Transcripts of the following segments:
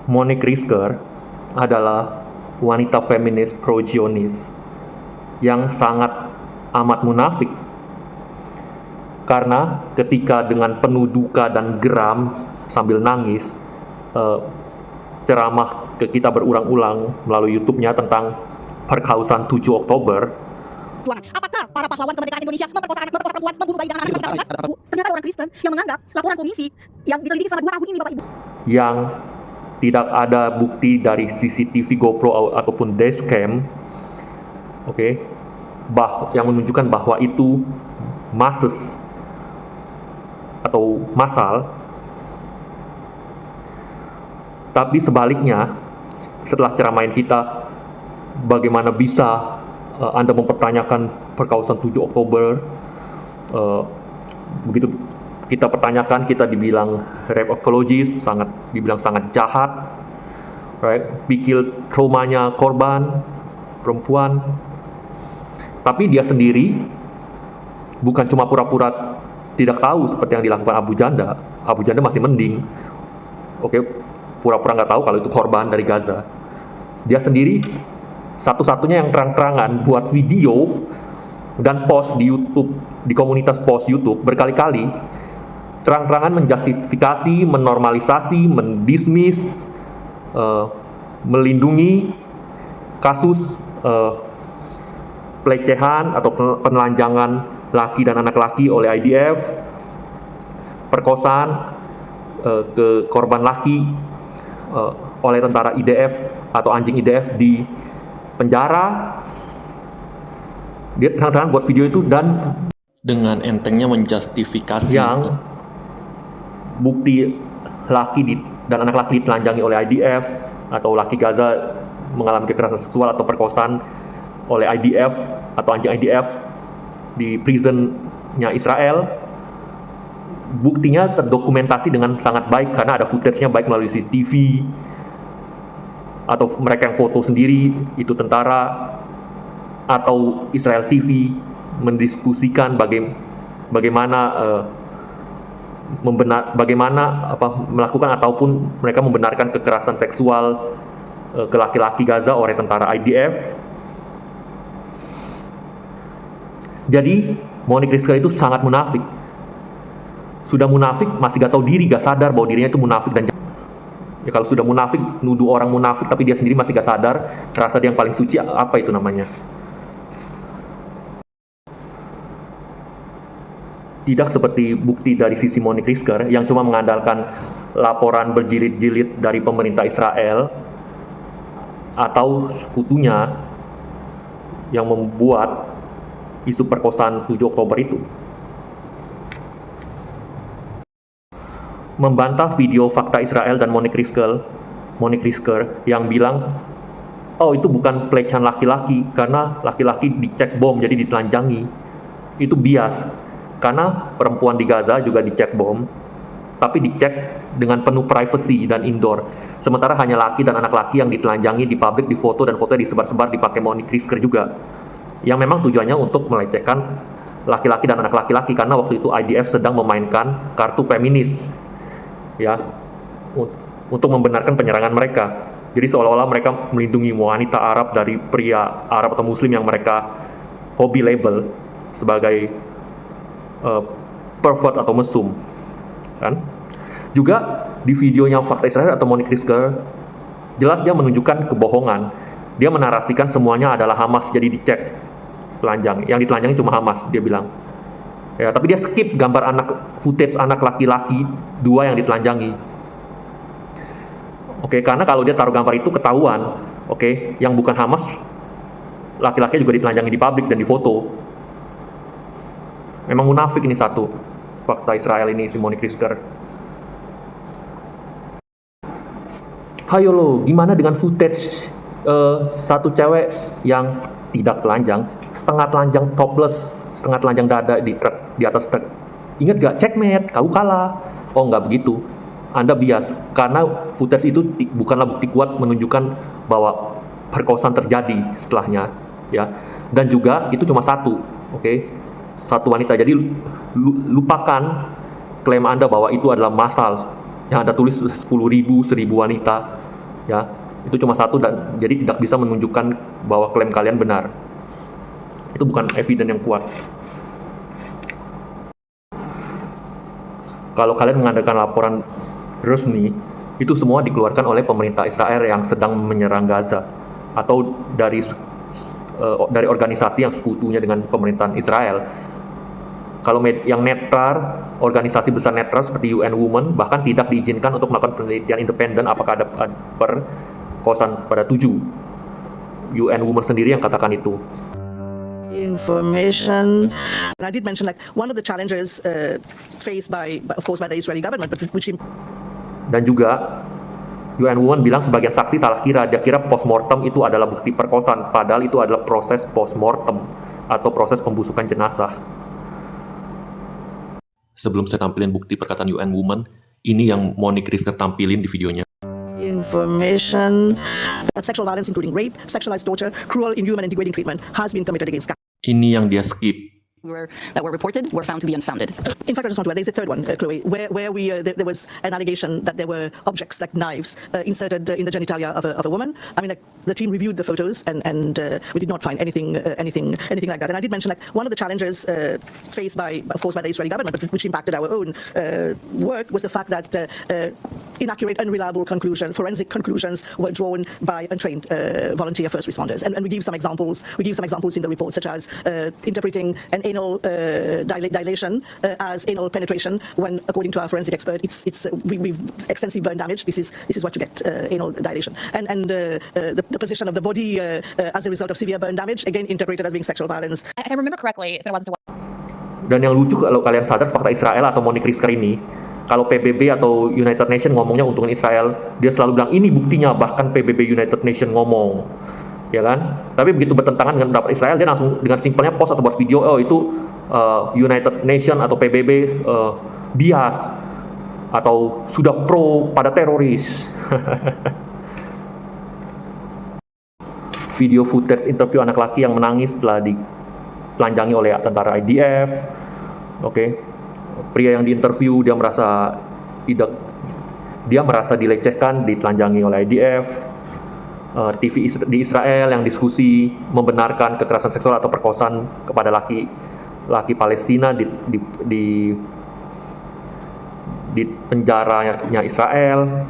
Monique Risker adalah wanita feminis pro-Zionis yang sangat amat munafik, karena ketika dengan penuh duka dan geram sambil nangis ceramah ke kita berulang-ulang melalui YouTube-nya tentang perkausan 7 Oktober. Apakah para pahlawan kemerdekaan Indonesia memperkosa anak, memperkosa perempuan, membunuh bayi dan anak-anak? Ternyata orang Kristen yang menganggap laporan komisi yang diselidiki selama 2 tahun ini, Bapak Ibu, yang tidak ada bukti dari CCTV GoPro ataupun dashcam, yang menunjukkan bahwa itu masses atau massal. Tapi sebaliknya, setelah ceramain kita, bagaimana bisa Anda mempertanyakan perkausan 7 Oktober, begitu kita pertanyakan, kita dibilang rape apologist, dibilang sangat jahat, right? Pikir traumanya korban perempuan. Tapi dia sendiri bukan cuma pura-pura tidak tahu seperti yang dilakukan Abu Janda. Abu Janda masih mending, pura-pura nggak tahu kalau itu korban dari Gaza. Dia sendiri satu-satunya yang terang-terangan buat video dan post di YouTube, di komunitas post YouTube berkali-kali, terang-terangan menjustifikasi, menormalisasi, mendismiss, melindungi kasus pelecehan atau penelanjangan laki dan anak laki oleh IDF, perkosaan ke korban laki oleh tentara IDF atau anjing IDF di penjara. Dia terang-terangan buat video itu dan dengan entengnya menjustifikasi yang bukti laki dan anak laki ditelanjangi oleh IDF atau laki Gaza mengalami kekerasan seksual atau perkosaan oleh IDF atau anjing IDF di prisonnya Israel. Buktinya terdokumentasi dengan sangat baik karena ada footage-nya baik melalui CCTV atau mereka yang foto sendiri itu tentara, atau Israel TV mendiskusikan bagaimana melakukan ataupun mereka membenarkan kekerasan seksual ke laki-laki Gaza oleh tentara IDF. Jadi Monique Risker itu sangat munafik. Sudah munafik, masih gak tahu diri, gak sadar bahwa dirinya itu munafik. Dan ya, kalau sudah munafik, nuduh orang munafik tapi dia sendiri masih gak sadar, terasa dia yang paling suci, apa itu namanya? Tidak seperti bukti dari sisi Monique Risker yang cuma mengandalkan laporan berjilid-jilid dari pemerintah Israel atau sekutunya yang membuat isu perkosaan 7 Oktober itu. Membantah video fakta Israel dan Monique Risker yang bilang, oh itu bukan pelecehan laki-laki karena laki-laki dicek bom jadi ditelanjangi. Itu bias, karena perempuan di Gaza juga dicek bom, tapi dicek dengan penuh privacy dan indoor. Sementara hanya laki dan anak laki yang ditelanjangi di publik, di foto, dan fotonya disebar-sebar dipakai Monique Risker juga. Yang memang tujuannya untuk melecehkan laki-laki dan anak laki-laki, karena waktu itu IDF sedang memainkan kartu feminis, ya, untuk membenarkan penyerangan mereka. Jadi seolah-olah mereka melindungi wanita Arab dari pria Arab atau Muslim yang mereka hobi label sebagai pervert atau mesum, kan? Juga di videonya fakta Israel atau Monique Risker, jelas dia menunjukkan kebohongan. Dia menarasikan semuanya adalah Hamas, jadi dicek telanjang. Yang ditelanjangi cuma Hamas, dia bilang. Ya, tapi dia skip gambar footage anak laki-laki 2 yang ditelanjangi. Karena kalau dia taruh gambar itu ketahuan, yang bukan Hamas, laki-laki juga ditelanjangi di publik dan di foto. Memang munafik ini satu, fakta Israel ini, si Monique Risker. Hayo lo, gimana dengan footage satu cewek yang tidak telanjang, setengah telanjang topless, setengah telanjang dada di atas truk? Ingat gak? Checkmate, kau kalah. Oh, nggak begitu. Anda bias, karena footage itu bukanlah bukti kuat menunjukkan bahwa perkosaan terjadi setelahnya, ya. Dan juga itu cuma satu, satu wanita. Jadi lupakan klaim Anda bahwa itu adalah massal yang Anda tulis 10.000 wanita. Ya, itu cuma satu dan jadi tidak bisa menunjukkan bahwa klaim kalian benar. Itu bukan evidence yang kuat. Kalau kalian mengadakan laporan resmi, itu semua dikeluarkan oleh pemerintah Israel yang sedang menyerang Gaza atau dari organisasi yang sekutunya dengan pemerintahan Israel. Kalau yang netral, organisasi besar netral seperti UN Women bahkan tidak diizinkan untuk melakukan penelitian independen apakah ada perkosaan pada 7. UN Women sendiri yang katakan itu. Information. And I did mention like one of the challenges faced by the Israeli government, but which Dan juga UN Women bilang sebagian saksi salah kira, dia kira postmortem itu adalah bukti perkosaan, padahal itu adalah proses postmortem atau proses pembusukan jenazah. Sebelum saya tampilin bukti perkataan UN Women, ini yang Monique Risker tampilin di videonya. information that sexual violence, including rape, sexualized torture, cruel, inhuman, and degrading treatment, has been committed against. Ini yang dia skip. That were reported were found to be unfounded. In fact, I just want to add, there's a third one, Chloe, where there was an allegation that there were objects like knives inserted in the genitalia of a woman. I mean, like, the team reviewed the photos and we did not find anything like that. And I did mention like one of the challenges faced by the Israeli government, but which impacted our own work, was the fact that inaccurate, unreliable forensic conclusions were drawn by untrained volunteer first responders. And we give some examples. We give some examples in the report, such as interpreting an anal dilation as anal penetration, when according to our forensic expert, we've extensive burn damage. This is what you get, anal dilation, and the position of the body as a result of severe burn damage, again interpreted as being sexual violence. If I remember correctly, it's been a while since Dan yang lucu kalau kalian sadar fakta Israel atau Monique Risker ini, kalau PBB atau United Nations ngomongnya untungin Israel, dia selalu bilang ini buktinya, bahkan PBB United Nations ngomong. Ya kan? Tapi begitu bertentangan dengan pendapat Israel, dia langsung dengan simpelnya post atau buat video, oh itu United Nations atau PBB bias atau sudah pro pada teroris. Video footage interview anak laki yang menangis setelah ditelanjangi oleh tentara IDF. Oke. Pria yang diinterview dia merasa dilecehkan, ditelanjangi oleh IDF. TV di Israel yang diskusi membenarkan kekerasan seksual atau perkosaan kepada laki Palestina di penjaranya Israel.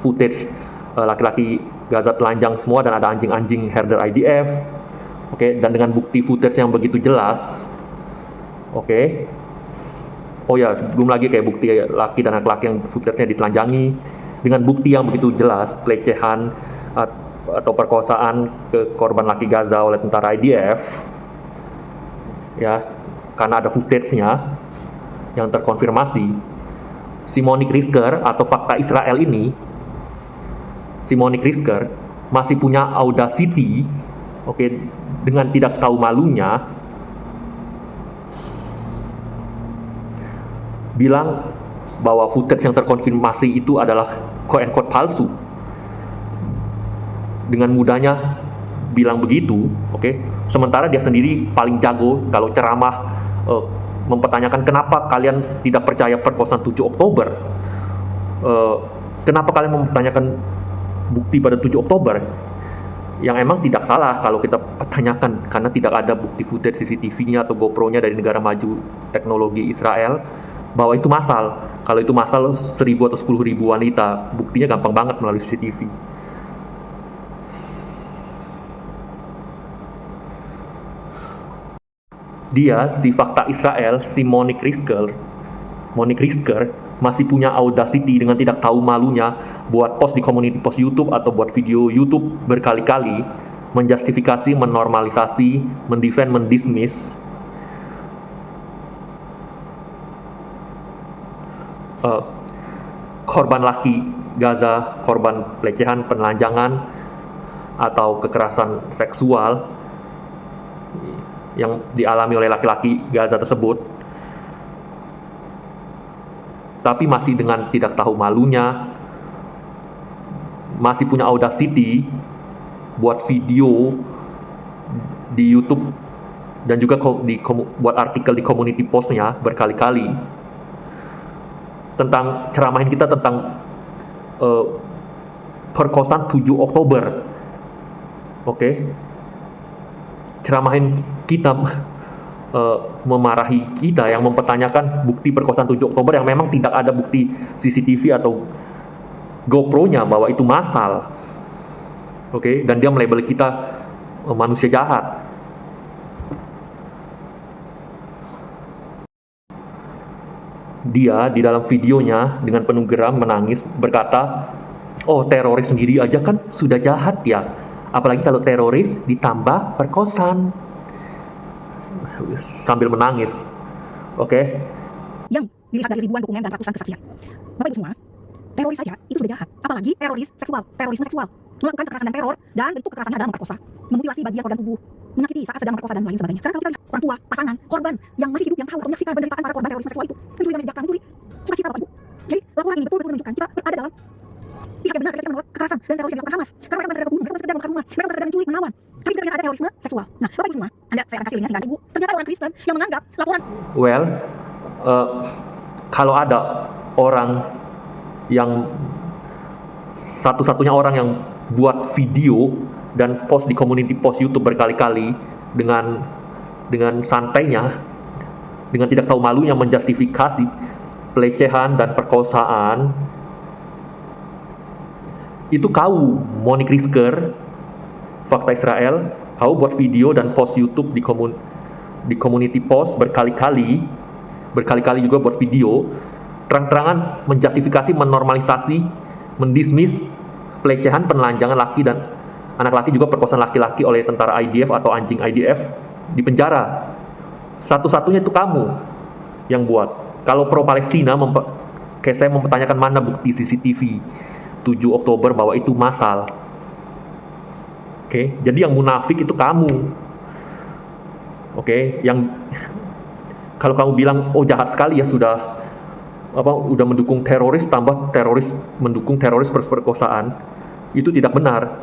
Footage laki-laki Gaza telanjang semua dan ada anjing-anjing herder IDF. Oke, dan dengan bukti footage yang begitu jelas. Oke. Oh ya, belum lagi kayak bukti laki dan anak laki yang footage-nya ditelanjangi dengan bukti yang begitu jelas, pelecehan atau perkosaan ke korban laki Gaza oleh tentara IDF. Ya, karena ada footage-nya yang terkonfirmasi. Si Monique Risker atau fakta Israel ini, si Monique Risker masih punya audacity, oke, dengan tidak tahu malunya bilang bahwa footage yang terkonfirmasi itu adalah quote-unquote palsu. Dengan mudahnya bilang begitu, oke. Sementara dia sendiri paling jago kalau ceramah mempertanyakan kenapa kalian tidak percaya perkosaan 7 Oktober. Kenapa kalian mempertanyakan bukti pada 7 Oktober? Yang emang tidak salah kalau kita pertanyakan, karena tidak ada bukti footage CCTV-nya atau GoPro-nya dari negara maju teknologi Israel bahwa itu massal. Kalau itu massal 1.000 atau 10.000 wanita, buktinya gampang banget melalui CCTV. Dia, si fakta Israel, si Monique Risker masih punya audacity dengan tidak tahu malunya buat post di community post YouTube atau buat video YouTube berkali-kali menjustifikasi, menormalisasi, mendefend, mendismiss korban laki Gaza, korban pelecehan, penelanjangan atau kekerasan seksual yang dialami oleh laki-laki Gaza tersebut, tapi masih dengan tidak tahu malunya, masih punya audacity buat video di YouTube dan juga buat artikel di community post-nya berkali-kali tentang ceramahin kita tentang perkosaan 7 Oktober. Oke. Ceramahin kita, memarahi kita yang mempertanyakan bukti perkosaan 7 Oktober yang memang tidak ada bukti CCTV atau GoPro-nya bahwa itu massal. Oke, dan dia melabel kita manusia jahat. Dia di dalam videonya dengan penuh geram menangis berkata, "Oh, teroris sendiri aja kan sudah jahat ya. Apalagi kalau teroris ditambah perkosaan." Sambil menangis. Oke. Yang dilihat dari ribuan dokumen dan ratusan kesaksian. Bapak Ibu semua, teroris saja itu sudah jahat. Apalagi teroris seksual, terorisme seksual. Melakukan kekerasan dan teror, dan bentuk kekerasannya adalah memperkosa, memutilasi bagian organ tubuh, menyakiti saat sedang memperkosa dan lain sebagainya. Sekarang kalau kita lihat orang tua, pasangan, korban yang masih hidup yang tahu atau menyaksikan penderitaan para korban terorisme seksual itu, tentu dengan sejahtera mencuri sukacita Bapak Ibu. Jadi laporan ini betul-betul menunjukkan kita berada dalam pihak yang benar ketika menolak kekerasan dan teroris yang dilakukan Hamas. Karena mereka bersedia membunuh, mereka bersedia membakar rumah, mereka bersedia menculik, menawan. Tapi tidak ada terorisme seksual. Nah, Bapak Ibu semua, saya akan kasih linknya sehingga Ibu. Ternyata orang Kristen yang menganggap laporan Well, kalau ada orang yang satu-satunya orang yang buat video dan post di community post YouTube berkali-kali dengan santainya, dengan tidak tahu malunya menjustifikasi pelecehan dan perkosaan, itu kau, Monique Rizker, Fakta Israel, kau buat video dan post YouTube di community post berkali-kali juga buat video, terang-terangan menjustifikasi, menormalisasi, mendismiss pelecehan, penelanjangan laki dan anak laki, juga perkosaan laki-laki oleh tentara IDF atau anjing IDF di penjara. Satu-satunya itu kamu yang buat. Kalau pro Palestina, kayak saya mempertanyakan mana bukti CCTV 7 Oktober bahwa itu massal. Oke, jadi yang munafik itu kamu. Oke, yang kalau kamu bilang oh jahat sekali ya, udah mendukung teroris tambah teroris mendukung teroris perkosaan, itu tidak benar.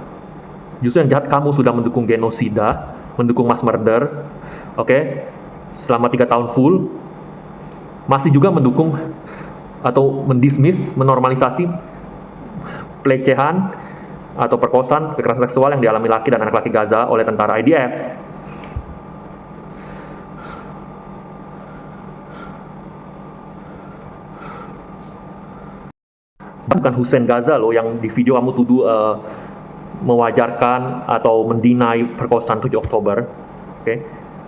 Justru yang jahat kamu, sudah mendukung genosida, mendukung mass murder, oke, selama 3 tahun full, masih juga mendukung atau mendismiss, menormalisasi pelecehan atau perkosaan, kekerasan seksual yang dialami laki dan anak laki Gaza oleh tentara IDF. Bukan Hussein Gaza loh yang di video kamu tuduh mewajarkan atau mendinai perkosaan 7 Oktober. Oke.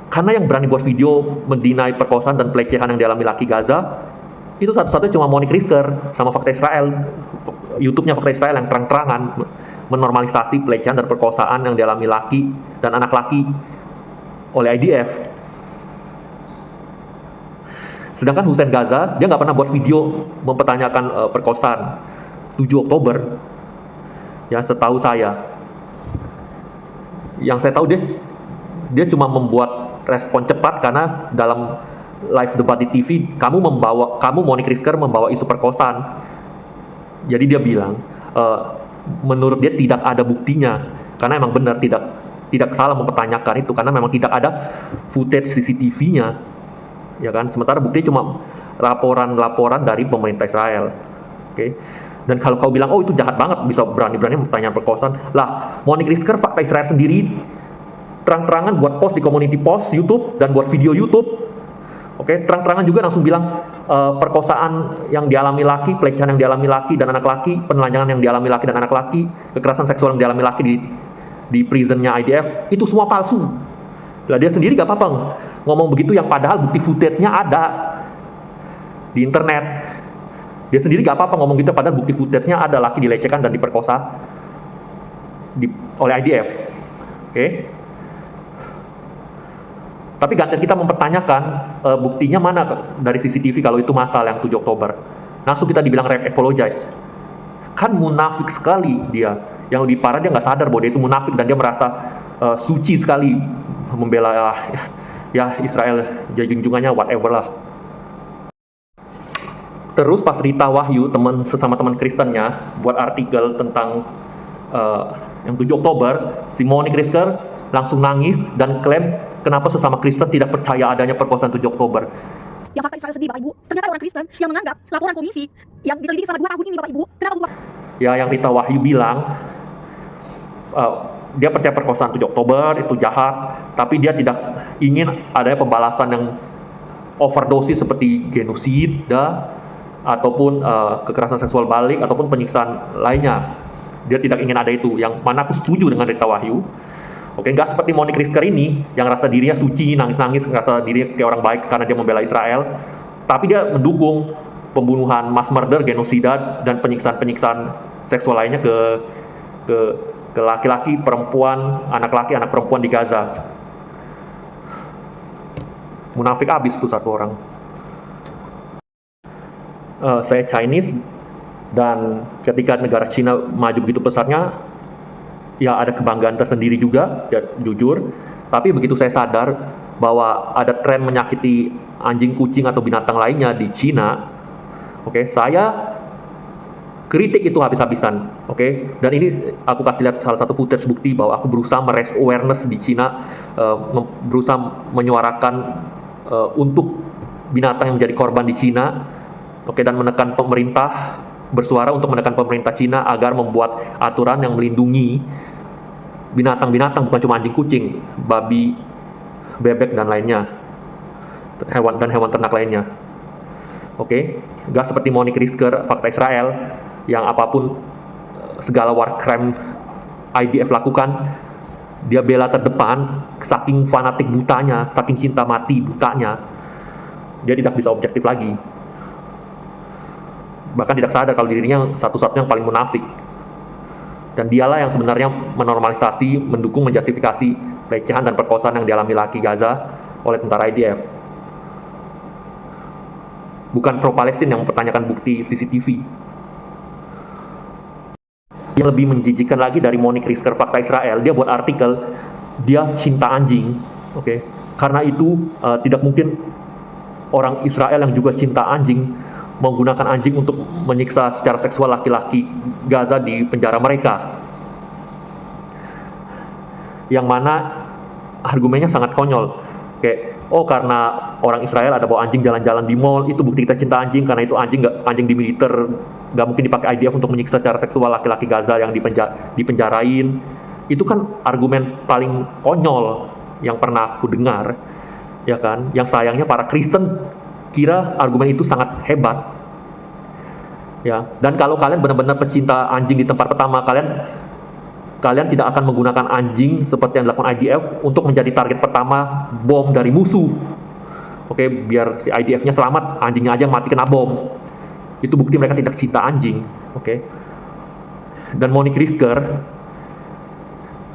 Karena yang berani buat video mendinai perkosaan dan pelecehan yang dialami laki Gaza itu satu-satunya cuma Monique Rizker sama Fakta Israel, YouTube-nya Fakta Israel yang terang-terangan menormalisasi pelecehan dan perkosaan yang dialami laki dan anak laki oleh IDF. Sedangkan Hussein Gaza, dia nggak pernah buat video mempertanyakan perkosaan 7 Oktober. Ya, setahu saya. Yang saya tahu dia cuma membuat respon cepat karena dalam live debat di TV, kamu Monique Rizker membawa isu perkosaan. Jadi dia bilang, menurut dia tidak ada buktinya, karena emang benar tidak salah mempertanyakan itu, karena memang tidak ada footage CCTV-nya, ya kan. Sementara buktinya cuma laporan dari pemerintah Israel, oke. Dan kalau kau bilang, oh itu jahat banget, bisa berani-berani mempertanyakan perkosaan, lah Monique Rizker Fakta Israel sendiri terang-terangan buat post di community post YouTube dan buat video YouTube. Oke, terang-terangan juga langsung bilang perkosaan yang dialami laki, pelecehan yang dialami laki dan anak laki, penelanjangan yang dialami laki dan anak laki, kekerasan seksual yang dialami laki di prisonnya IDF, itu semua palsu. Lah dia sendiri gak apa-apa ngomong begitu, yang padahal bukti footage-nya ada di internet. Dia sendiri gak apa-apa ngomong gitu, padahal bukti footage-nya ada, laki dilecehkan dan diperkosa oleh IDF. Oke. Tapi gantian kita mempertanyakan buktinya mana dari CCTV kalau itu massal yang 7 Oktober. Langsung kita dibilang apologize. Kan munafik sekali dia. Yang lebih parah, dia nggak sadar bahwa dia itu munafik dan dia merasa suci sekali membela ya Israel, junjungannya whatever lah. Terus pas Rita Wahyu, sesama teman Kristennya, buat artikel tentang yang 7 Oktober, si Monique Rizker langsung nangis dan klaim kenapa sesama Kristen tidak percaya adanya perkosaan 7 Oktober. yang Fakta Israel sedih Bapak Ibu, ternyata orang Kristen yang menganggap laporan komisi yang diteliti selama 2 tahun ini Bapak Ibu, kenapa buat ya yang Rita Wahyu bilang dia percaya perkosaan 7 Oktober itu jahat, tapi dia tidak ingin adanya pembalasan yang overdosis seperti genosida ataupun kekerasan seksual balik ataupun penyiksaan lainnya. Dia tidak ingin ada itu, yang mana aku setuju dengan Rita Wahyu. Oke, nggak seperti Monique Rizker ini yang rasa dirinya suci, nangis-nangis, ngerasa dirinya kayak orang baik karena dia membela Israel, tapi dia mendukung pembunuhan, mass murder, genosida dan penyiksaan seksual lainnya ke laki-laki, perempuan, anak laki, anak perempuan di Gaza. Munafik abis tuh satu orang. Saya Chinese, dan ketika negara Cina maju begitu pesatnya, ya ada kebanggaan tersendiri juga, ya, jujur. Tapi begitu saya sadar bahwa ada tren menyakiti anjing, kucing atau binatang lainnya di Cina, oke, saya kritik itu habis-habisan, oke. Dan ini aku kasih lihat salah satu footage bukti bahwa aku berusaha meraise awareness di Cina, berusaha menyuarakan untuk binatang yang menjadi korban di Cina, oke, dan menekan pemerintah, bersuara untuk menekan pemerintah Cina agar membuat aturan yang melindungi binatang-binatang, bukan cuma anjing, kucing, babi, bebek dan lainnya, hewan ternak lainnya. Oke, nggak seperti Monique Rizker, Fakta Israel, yang apapun segala war crime IDF lakukan, dia bela terdepan, saking fanatik butanya, saking cinta mati butanya, dia tidak bisa objektif lagi. Bahkan tidak sadar kalau dirinya satu-satunya yang paling munafik. Dan dialah yang sebenarnya menormalisasi, mendukung, menjustifikasi pelecehan dan perkosaan yang dialami laki Gaza oleh tentara IDF. Bukan pro-Palestina yang mempertanyakan bukti CCTV. Yang lebih menjijikkan lagi dari Monique Rizker, Fakta Israel, dia buat artikel, dia cinta anjing, oke. Karena itu tidak mungkin orang Israel yang juga cinta anjing menggunakan anjing untuk menyiksa secara seksual laki-laki Gaza di penjara mereka. Yang mana argumennya sangat konyol. Kayak, oh karena orang Israel ada bawa anjing jalan-jalan di mall, itu bukti kita cinta anjing, karena itu anjing di militer, nggak mungkin dipakai IDF untuk menyiksa secara seksual laki-laki Gaza yang dipenjarain. Itu kan argumen paling konyol yang pernah aku dengar, ya kan? Yang sayangnya para Kristen kira argumen itu sangat hebat, ya. Dan kalau kalian benar-benar pecinta anjing di tempat pertama, kalian tidak akan menggunakan anjing seperti yang dilakukan IDF untuk menjadi target pertama bom dari musuh, oke, biar si IDF-nya selamat, anjingnya aja yang mati kena bom. Itu bukti mereka tidak cinta anjing, oke. Dan Monique Rizker,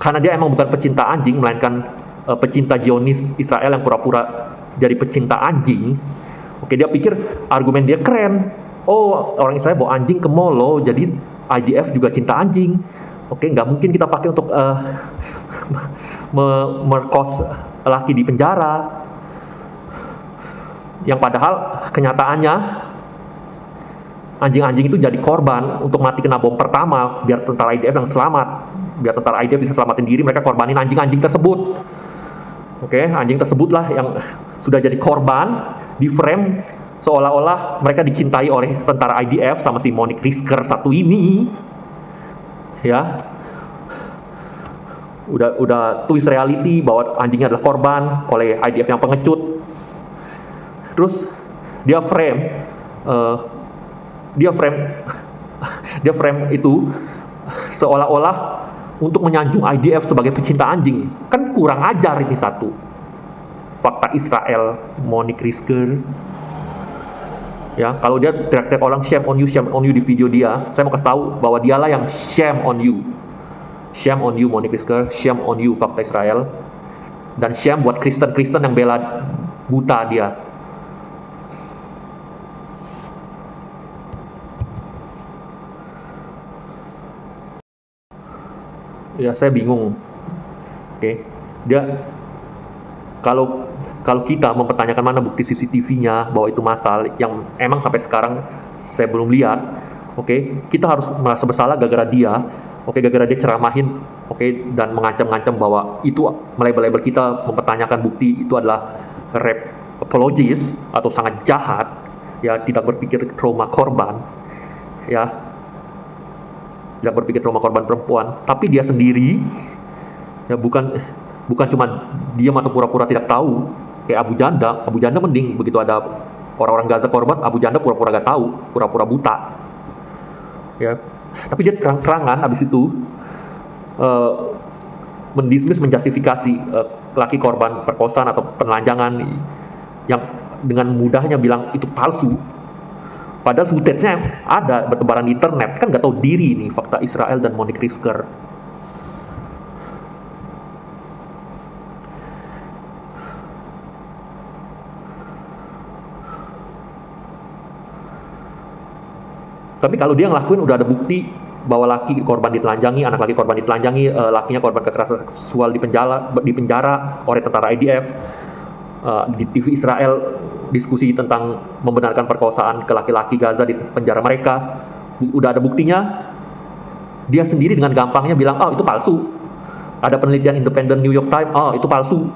karena dia emang bukan pecinta anjing, melainkan pecinta Zionis Israel yang pura-pura jadi pecinta anjing. Oke, dia pikir argumen dia keren. Oh, orang Israel bawa anjing ke mall loh, jadi IDF juga cinta anjing. Oke, nggak mungkin kita pakai untuk merkos laki di penjara. Yang padahal kenyataannya anjing-anjing itu jadi korban untuk mati kena bom pertama, biar tentara IDF yang selamat. Biar tentara IDF bisa selamatin diri, mereka korbanin anjing-anjing tersebut. Oke, anjing tersebutlah yang sudah jadi korban, di frame seolah-olah mereka dicintai oleh tentara IDF sama si Monique Rizker satu ini, ya. Udah twist reality bahwa anjingnya adalah korban oleh IDF yang pengecut. Terus dia frame itu seolah-olah untuk menyanjung IDF sebagai pecinta anjing. Kan kurang ajar ini satu. Fakta Israel, Monique Rizker. Ya, kalau dia teriak-teriak orang shame on you di video dia, saya mau kasih tahu bahwa dialah yang shame on you. Shame on you Monique Rizker, shame on you Fakta Israel. Dan shame buat Kristen-Kristen yang bela buta dia. Ya, saya bingung. Oke. Dia kalau kita mempertanyakan mana bukti CCTV-nya bahwa itu masalah yang emang sampai sekarang saya belum lihat, oke, kita harus merasa bersalah gara-gara dia, oke, gara-gara dia ceramahin, oke, dan mengancam-ngancam bahwa itu melabel-label kita mempertanyakan bukti itu adalah rape apologist atau sangat jahat, ya, tidak berpikir trauma korban, ya. tidak berpikir trauma korban perempuan, tapi dia sendiri, ya bukan cuma diam atau pura-pura tidak tahu, kayak Abu Janda mending begitu ada orang-orang Gaza korban, Abu Janda pura-pura gak tahu, pura-pura buta, ya. Tapi dia terang-terangan habis itu mendismiss, menjustifikasi laki korban perkosaan atau penelanjangan yang dengan mudahnya bilang itu palsu. Padahal footage-nya ada bertebaran di internet, kan nggak tahu diri nih fakta Israel dan Monique Rizker. Tapi kalau dia ngelakuin udah ada bukti bahwa laki korban ditelanjangi, anak laki korban ditelanjangi, lakinya korban kekerasan seksual di penjara oleh tentara IDF, di TV Israel diskusi tentang membenarkan perkosaan ke laki-laki Gaza di penjara mereka, udah ada buktinya. Dia sendiri dengan gampangnya bilang, oh itu palsu. Ada penelitian independen New York Times, oh itu palsu.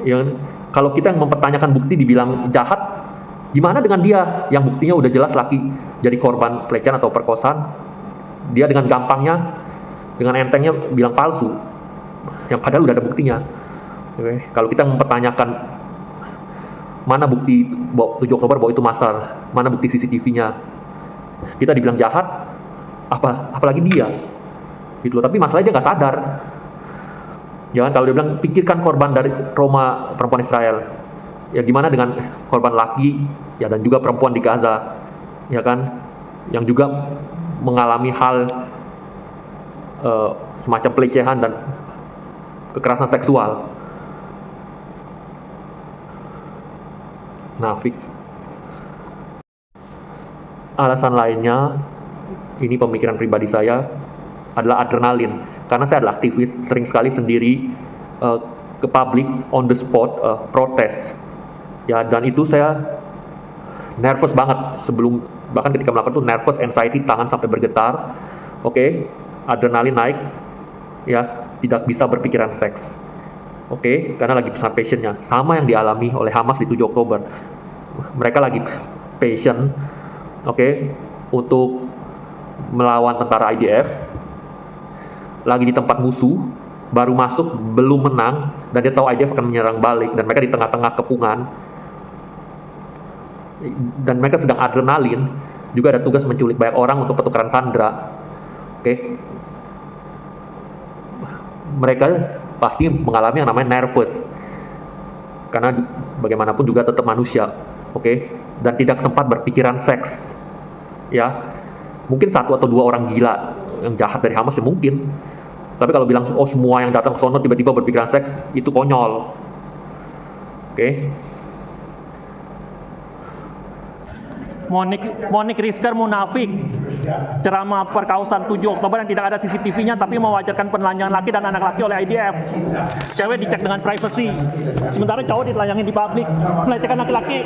Yang kalau kita yang mempertanyakan bukti dibilang jahat, gimana dengan dia yang buktinya udah jelas laki jadi korban pelecehan atau perkosaan, dia dengan gampangnya, dengan entengnya bilang palsu, yang padahal udah ada buktinya. Oke. Kalau kita mempertanyakan mana bukti 7 Oktober bahwa itu massal, mana bukti CCTV-nya, kita dibilang jahat, apalagi dia, gitu loh. Tapi masalahnya dia nggak sadar. Ya kan, kalau dia bilang pikirkan korban dari trauma perempuan Israel, ya gimana dengan korban laki, ya dan juga perempuan di Gaza, ya kan, yang juga mengalami hal semacam pelecehan dan kekerasan seksual. Nafik. Alasan lainnya, ini pemikiran pribadi saya, adalah adrenalin. Karena saya adalah aktivis, sering sekali sendiri ke publik on the spot protes. Ya, dan itu saya nervous banget sebelum, bahkan ketika melakukan itu nervous, anxiety, tangan sampai bergetar. Oke, adrenalin naik, ya tidak bisa berpikiran seks. Oke, karena lagi besar passionnya, sama yang dialami oleh Hamas di 7 Oktober. Mereka lagi passion, untuk melawan tentara IDF, lagi di tempat musuh, baru masuk, belum menang, dan dia tahu IDF akan menyerang balik, dan mereka di tengah-tengah kepungan, dan mereka sedang adrenalin, juga ada tugas menculik banyak orang untuk pertukaran sandera. Mereka pasti mengalami yang namanya nervous, karena bagaimanapun juga tetap manusia, dan tidak sempat berpikiran seks. Ya, mungkin 1 atau 2 orang gila yang jahat dari Hamas ya mungkin, tapi kalau bilang oh semua yang datang ke sono tiba-tiba berpikiran seks, itu konyol. Monique Rizker munafik, ceramah perkosaan 7 Oktober yang tidak ada CCTV-nya tapi mewajarkan penelanjangan laki dan anak laki oleh IDF. Cewek dicek dengan privacy, sementara cowok ditelanjangin di publik, melecehkan laki-laki.